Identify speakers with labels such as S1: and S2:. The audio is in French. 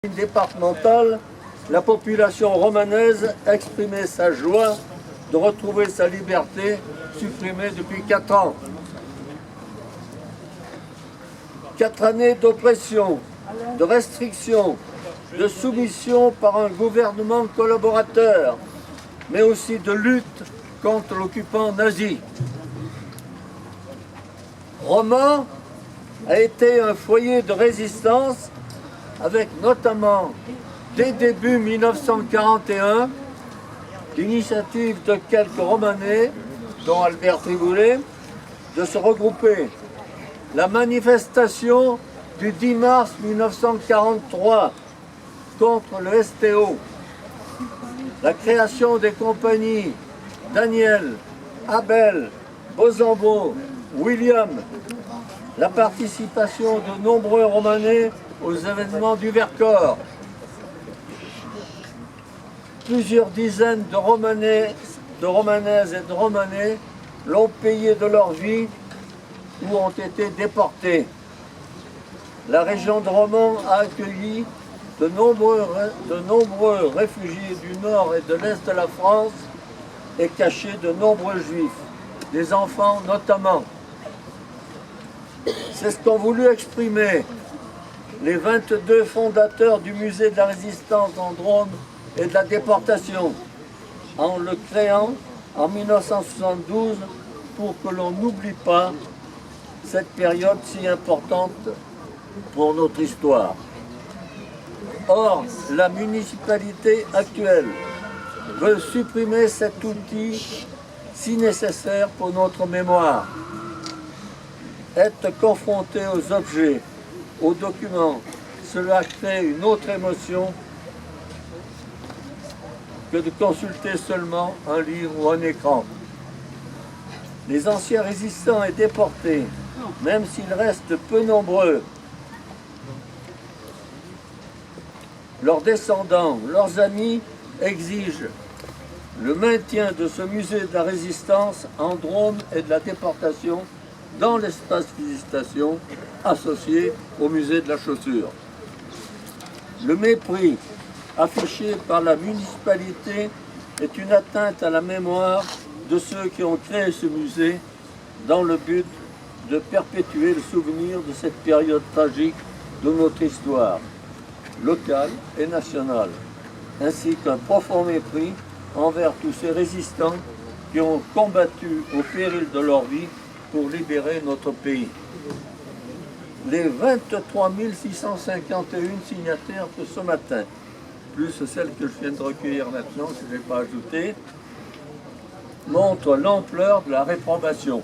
S1: Départementale, la population romanaise exprimait sa joie de retrouver sa liberté supprimée depuis 4 ans. 4 années d'oppression, de restriction, de soumission par un gouvernement collaborateur, mais aussi de lutte contre l'occupant nazi. Romans a été un foyer de résistance avec notamment, dès début 1941, l'initiative de quelques Romanais, dont Albert Triboulet, de se regrouper. La manifestation du 10 mars 1943 contre le STO, la création des compagnies Daniel, Abel, Bozambo, William, la participation de nombreux Romanais aux événements du Vercors. Plusieurs dizaines de Romanaises et de Romanais l'ont payé de leur vie ou ont été déportés. La région de Romans a accueilli de nombreux réfugiés du nord et de l'est de la France et caché de nombreux juifs, des enfants notamment. C'est ce qu'ont voulu exprimer les 22 fondateurs du musée de la résistance en Drôme et de la déportation, en le créant en 1972 pour que l'on n'oublie pas cette période si importante pour notre histoire. Or, la municipalité actuelle veut supprimer cet outil si nécessaire pour notre mémoire. Être confronté aux objets, aux documents, cela crée une autre émotion que de consulter seulement un livre ou un écran. Les anciens résistants et déportés, même s'ils restent peu nombreux, leurs descendants, leurs amis exigent le maintien de ce musée de la résistance en Drôme et de la déportation dans l'espace visitation associé au musée de la chaussure. Le mépris affiché par la municipalité est une atteinte à la mémoire de ceux qui ont créé ce musée dans le but de perpétuer le souvenir de cette période tragique de notre histoire, locale et nationale, ainsi qu'un profond mépris envers tous ces résistants qui ont combattu au péril de leur vie pour libérer notre pays. Les 23 651 signataires de ce matin, plus celles que je viens de recueillir maintenant, que je n'ai pas ajoutées, montrent l'ampleur de la réprobation.